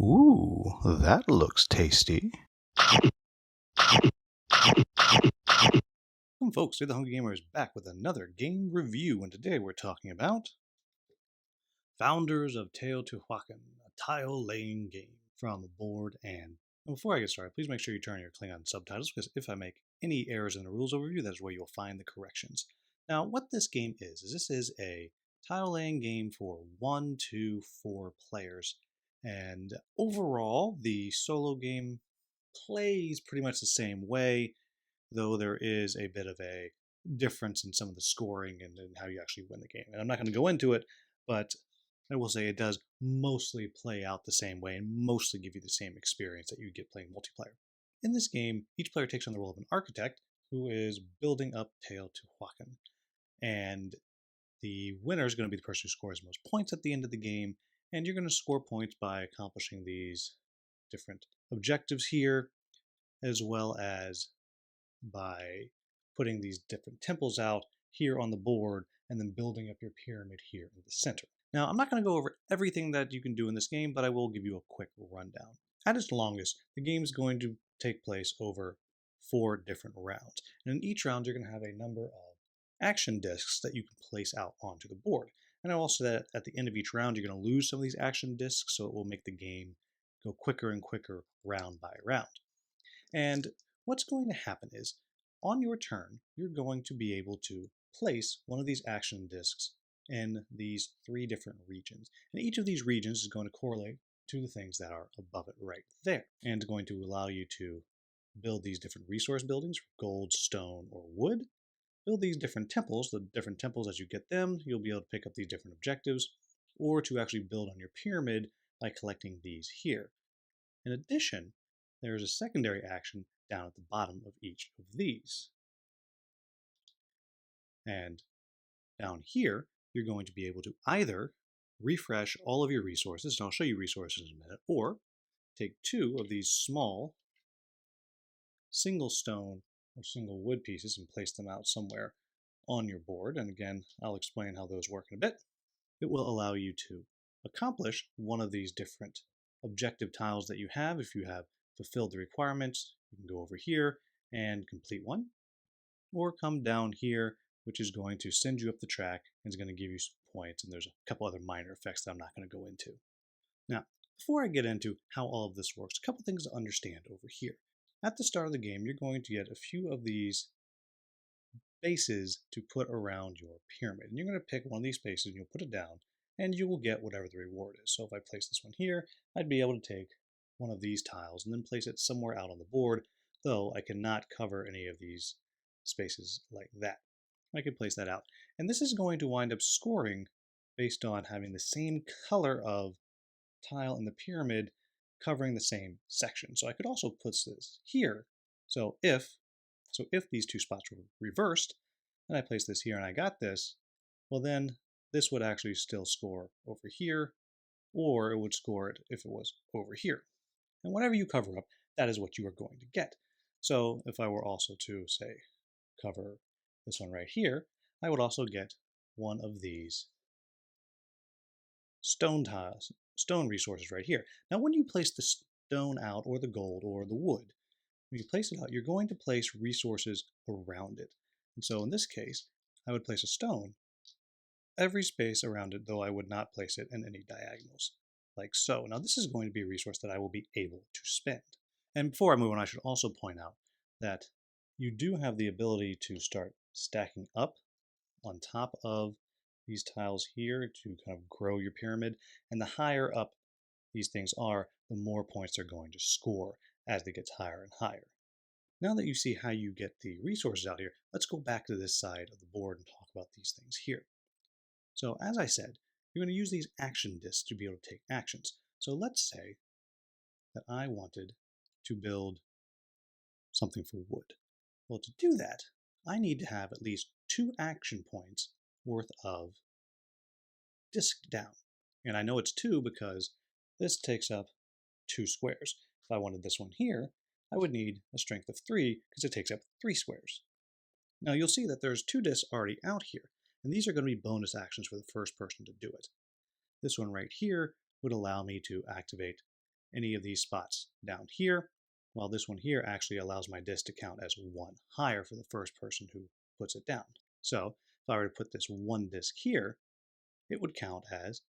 Ooh, that looks tasty. Welcome folks, The Hungry Gamer is back with another game review, and today we're talking about Founders of Teotihuacan, a tile-laying game from board and before I get started, please make sure you turn on your Klingon subtitles, because if I make any errors in the rules overview, that is where you'll find the corrections. Now, what this game is this is a tile-laying game for 1 to 4 players, and overall, the solo game plays pretty much the same way, though there is a bit of a difference in some of the scoring and how you actually win the game. And I'm not going to go into it, but I will say it does mostly play out the same way and mostly give you the same experience that you get playing multiplayer. In this game, each player takes on the role of an architect who is building up Teotihuacan. And the winner is going to be the person who scores the most points at the end of the game, and you're going to score points by accomplishing these different objectives here, as well as by putting these different temples out here on the board and then building up your pyramid here in the center. Now, I'm not going to go over everything that you can do in this game, but I will give you a quick rundown. At its longest, the game is going to take place over 4 different rounds. And in each round, you're going to have a number of action discs that you can place out onto the board. And also that at the end of each round, you're going to lose some of these action discs, so it will make the game go quicker and quicker round by round. And what's going to happen is, on your turn, you're going to be able to place one of these action discs in these 3 different regions. And each of these regions is going to correlate to the things that are above it right there, and going to allow you to build these different resource buildings, gold, stone, or wood. Build these different temples. The different temples, as you get them, you'll be able to pick up these different objectives, or to actually build on your pyramid by collecting these here. In addition, there is a secondary action down at the bottom of each of these. And down here, you're going to be able to either refresh all of your resources, and I'll show you resources in a minute, or take 2 of these small single stone or single wood pieces and place them out somewhere on your board. And again, I'll explain how those work in a bit. It will allow you to accomplish one of these different objective tiles that you have. If you have fulfilled the requirements, you can go over here and complete one, or come down here, which is going to send you up the track and is going to give you some points, and there's a couple other minor effects that I'm not going to go into. Now, before I get into how all of this works, a couple things to understand over here. At the start of the game, you're going to get a few of these bases to put around your pyramid, and you're going to pick one of these spaces and you'll put it down, and you will get whatever the reward is. So if I place this one here, I'd be able to take one of these tiles and then place it somewhere out on the board, though I cannot cover any of these spaces like that. I could place that out. And this is going to wind up scoring based on having the same color of tile in the pyramid covering the same section. So I could also put this here. So if these 2 spots were reversed, and I place this here and I got this, well then this would actually still score over here, or it would score it if it was over here. And whatever you cover up, that is what you are going to get. So if I were also to, say, cover this one right here, I would also get one of these stone tiles, stone resources right here. Now when you place the stone out, or the gold, or the wood, when you place it out, you're going to place resources around it. And so in this case, I would place a stone every space around it, though I would not place it in any diagonals, like so. Now this is going to be a resource that I will be able to spend. And before I move on, I should also point out that you do have the ability to start stacking up on top of these tiles here to kind of grow your pyramid. And the higher up these things are, the more points they're going to score as it gets higher and higher. Now that you see how you get the resources out here, let's go back to this side of the board and talk about these things here. So as I said, you're going to use these action discs to be able to take actions. So let's say that I wanted to build something for wood. Well, to do that, I need to have at least 2 action points worth of disc down. And I know it's 2 because this takes up 2 squares. If I wanted this one here, I would need a strength of 3 because it takes up 3 squares. Now you'll see that there's 2 discs already out here, and these are going to be bonus actions for the first person to do it. This one right here would allow me to activate any of these spots down here, while this one here actually allows my disc to count as one higher for the first person who puts it down. So if I were to put this one disc here, it would count as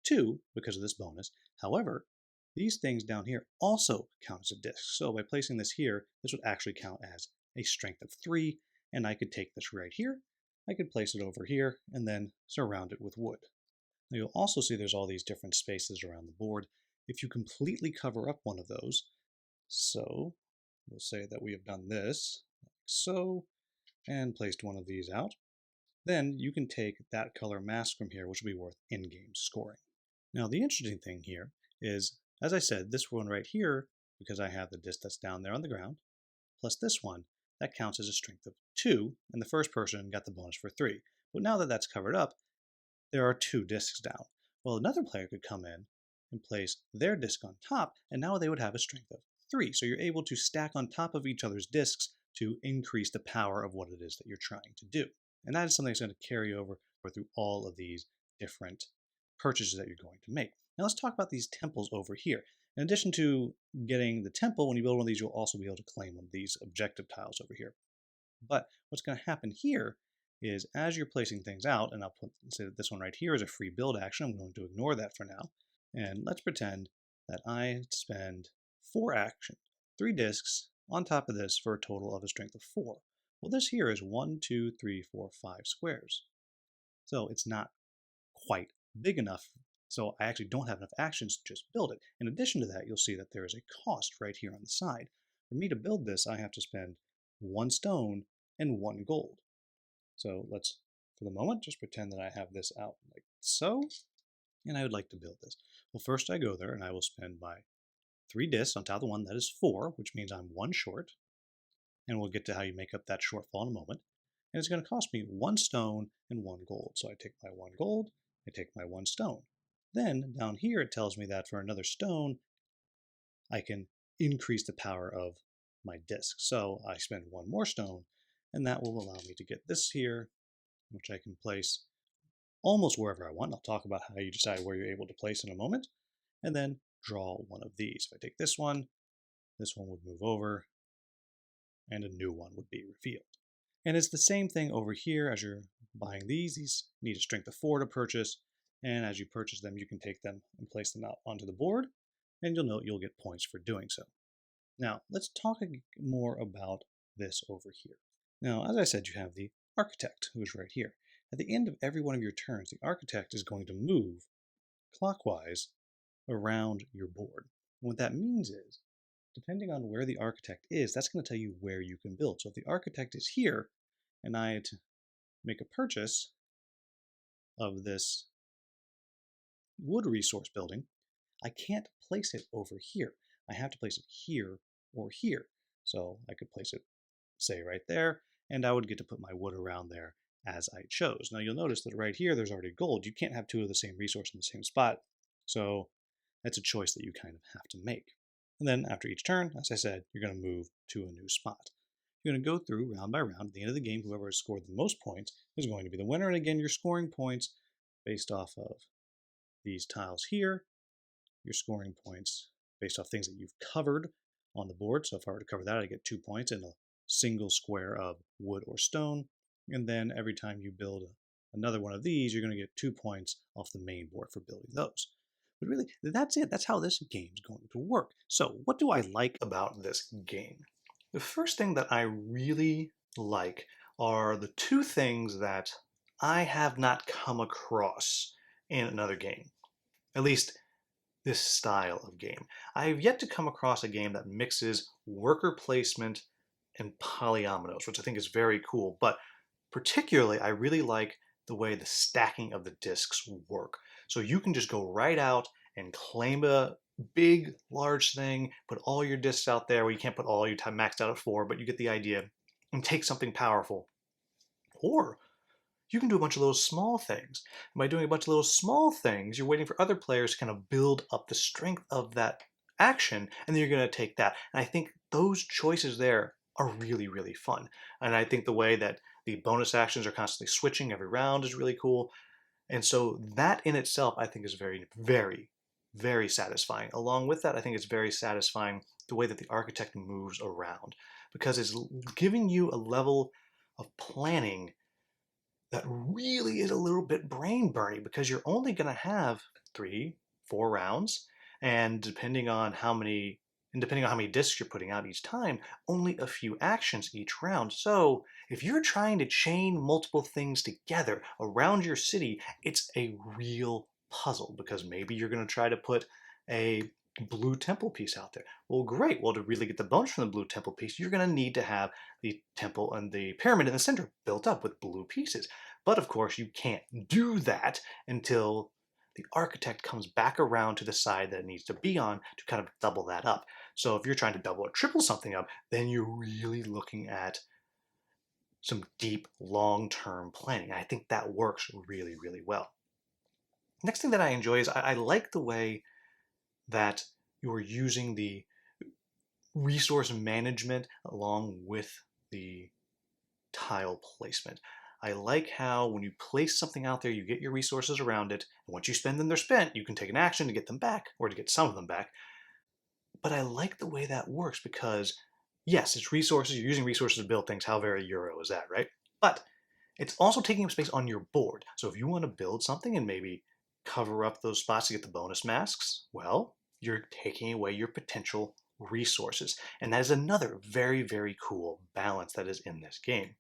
2 because of this bonus. However, these things down here also count as a disc. So by placing this here, this would actually count as a strength of 3, and I could take this right here, I could place it over here, and then surround it with wood. Now you'll also see there's all these different spaces around the board. If you completely cover up one of those, so we'll say that we have done this, like so, and placed one of these out, then you can take that color mask from here, which will be worth in-game scoring. Now the interesting thing here is, as I said, this one right here, because I have the disc that's down there on the ground, plus this one, that counts as a strength of 2, and the first person got the bonus for 3. But now that that's covered up, there are 2 discs down. Well, another player could come in and place their disc on top, and now they would have a strength of 3. So you're able to stack on top of each other's discs to increase the power of what it is that you're trying to do. And that is something that's going to carry over through all of these different purchases that you're going to make. Now let's talk about these temples over here. In addition to getting the temple, when you build one of these, you'll also be able to claim one of these objective tiles over here. But what's going to happen here is as you're placing things out, and I'll say that this one right here is a free build action. I'm going to ignore that for now. And let's pretend that I spend 3 discs on top of this for a total of a strength of 4. Well, this here is 1, 2, 3, 4, 5 squares. So it's not quite big enough. So I actually don't have enough actions to just build it. In addition to that, you'll see that there is a cost right here on the side. For me to build this, I have to spend 1 stone and 1 gold. So let's, for the moment, just pretend that I have this out like so, and I would like to build this. Well, first I go there and I will spend my 3 discs on top of the one that is 4, which means I'm 1 short. And we'll get to how you make up that shortfall in a moment. And it's going to cost me 1 stone and 1 gold. So I take my 1 gold, I take my 1 stone. Then down here it tells me that for another stone, I can increase the power of my disc. So I spend 1 more stone, and that will allow me to get this here, which I can place almost wherever I want. I'll talk about how you decide where you're able to place in a moment, and then draw one of these. If I take this one would move over, and a new one would be revealed. And it's the same thing over here as you're buying these. These need a strength of 4 to purchase, and as you purchase them, you can take them and place them out onto the board, and you'll note you'll get points for doing so. Now, let's talk more about this over here. Now, as I said, you have the architect, who is right here. At the end of every one of your turns, the architect is going to move clockwise around your board. And what that means is, depending on where the architect is, that's going to tell you where you can build. So if the architect is here, and I had to make a purchase of this wood resource building, I can't place it over here. I have to place it here or here. So I could place it, say, right there, and I would get to put my wood around there as I chose. Now you'll notice that right here, there's already gold. You can't have 2 of the same resource in the same spot. So that's a choice that you kind of have to make. And then after each turn, as I said, you're going to move to a new spot. You're going to go through round by round. At the end of the game, whoever has scored the most points is going to be the winner. And again, you're scoring points based off of these tiles here. You're scoring points based off things that you've covered on the board. So if I were to cover that, I get 2 points in a single square of wood or stone. And then every time you build another one of these, you're going to get 2 points off the main board for building those. But really, that's it. That's how this game's going to work. So what do I like about this game? The first thing that I really like are the 2 things that I have not come across in another game. At least this style of game. I have yet to come across a game that mixes worker placement and polyominoes, which I think is very cool. But particularly, I really like the way the stacking of the discs work. So you can just go right out and claim a big, large thing, put all your discs out there. Well, you can't put all your time maxed out at 4, but you get the idea, and take something powerful. Or you can do a bunch of little small things. And by doing a bunch of little small things, you're waiting for other players to kind of build up the strength of that action, and then you're going to take that. And I think those choices there are really, really fun. And I think the way that the bonus actions are constantly switching every round is really cool. And so that in itself, I think, is very, very very satisfying. Along with that, I think it's very satisfying the way that the architect moves around because it's giving you a level of planning that really is a little bit brain burning because you're only going to have 3, 4 rounds, and depending on how many discs you're putting out each time, only a few actions each round. So if you're trying to chain multiple things together around your city, it's a real puzzle because maybe you're going to try to put a blue temple piece out there. Well, great. Well, to really get the bonus from the blue temple piece, you're going to need to have the temple and the pyramid in the center built up with blue pieces. But of course, you can't do that until the architect comes back around to the side that it needs to be on to kind of double that up. So if you're trying to double or triple something up, then you're really looking at some deep, long-term planning. I think that works really, really well. Next thing that I enjoy is I like the way that you're using the resource management along with the tile placement. I like how when you place something out there, you get your resources around it, and once you spend them, they're spent. You can take an action to get them back, or to get some of them back. But I like the way that works because, yes, it's resources. You're using resources to build things. How very Euro is that, right? But it's also taking up space on your board. So if you want to build something and maybe cover up those spots to get the bonus masks, well, you're taking away your potential resources. And that is another very, very cool balance that is in this game.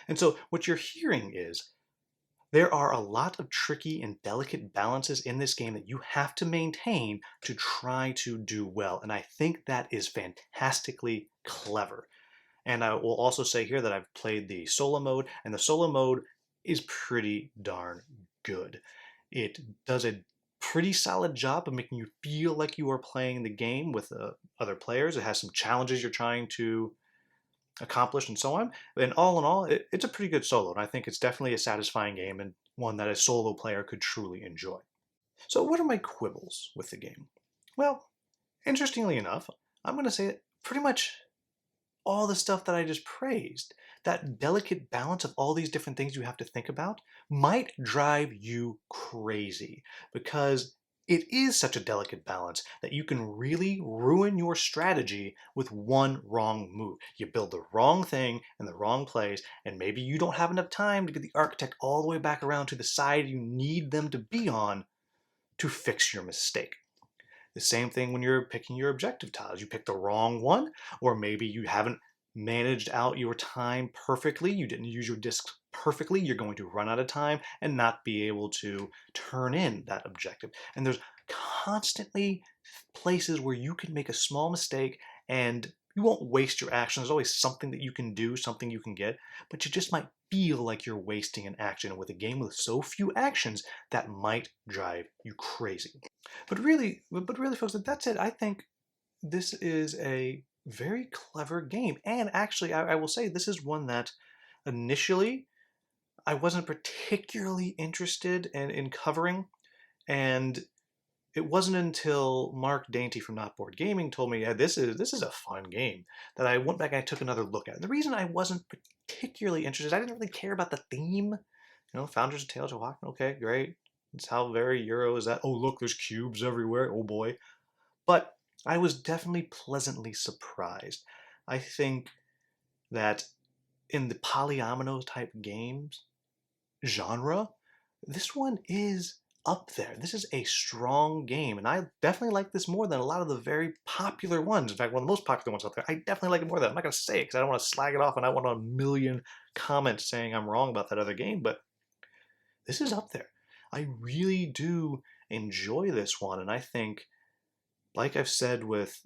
And so what you're hearing is there are a lot of tricky and delicate balances in this game that you have to maintain to try to do well. And I think that is fantastically clever. And I will also say here that I've played the solo mode, and the solo mode is pretty darn good. It does a pretty solid job of making you feel like you are playing the game with other players. It has some challenges you're trying to accomplish and so on. And all in all, it's a pretty good solo, and I think it's definitely a satisfying game and one that a solo player could truly enjoy. So what are my quibbles with the game? Well, interestingly enough, I'm going to say pretty much all the stuff that I just praised. That delicate balance of all these different things you have to think about might drive you crazy because it is such a delicate balance that you can really ruin your strategy with one wrong move. You build the wrong thing in the wrong place, and maybe you don't have enough time to get the architect all the way back around to the side you need them to be on to fix your mistake. The same thing when you're picking your objective tiles. You pick the wrong one, or maybe you haven't managed out your time perfectly. You didn't use your discs perfectly. You're going to run out of time and not be able to turn in that objective. And there's constantly places where you can make a small mistake and you won't waste your action. There's always something that you can do, something you can get, but you just might feel like you're wasting an action. And with a game with so few actions, that might drive you crazy. But really, folks, that's it. I think this is a very clever game. And actually, I will say this is one that initially I wasn't particularly interested in covering. And it wasn't until Mark Dainty from Not Board Gaming told me, yeah, this is a fun game, that I went back and I took another look at it. And the reason I wasn't particularly interested, I didn't really care about the theme. Founders of Teotihuacan, okay, great. It's how very Euro is that. Oh, look, there's cubes everywhere. Oh boy. But I was definitely pleasantly surprised. I think that in the polyomino type games genre, this one is up there. This is a strong game, and I definitely like this more than a lot of the very popular ones. In fact, one of the most popular ones out there. I definitely like it more than that. I'm not going to say it because I don't want to slag it off, and I want a million comments saying I'm wrong about that other game, but this is up there. I really do enjoy this one, and I think, like I've said with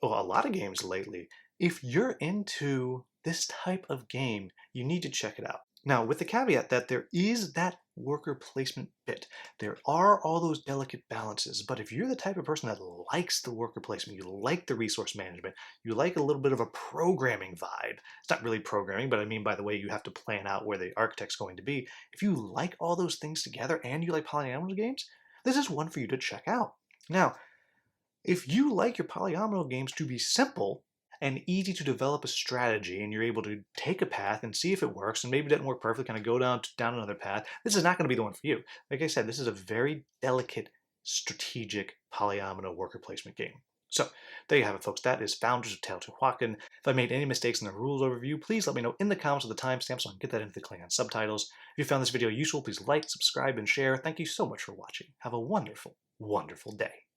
a lot of games lately, if you're into this type of game, you need to check it out. Now, with the caveat that there is that worker placement bit, there are all those delicate balances, but if you're the type of person that likes the worker placement, you like the resource management, you like a little bit of a programming vibe, it's not really programming, but I mean by the way you have to plan out where the architect's going to be, if you like all those things together and you like polyomino games, this is one for you to check out. Now, if you like your polyomino games to be simple and easy to develop a strategy, and you're able to take a path and see if it works, and maybe it doesn't work perfectly, kind of go down another path, this is not going to be the one for you. Like I said, this is a very delicate strategic polyomino worker placement game. So there you have it, folks. That is Founders of Teotihuacan. If I made any mistakes in the rules overview, please let me know in the comments with the timestamp so I can get that into the Klingon subtitles. If you found this video useful, please like, subscribe, and share. Thank you so much for watching. Have a wonderful, wonderful day.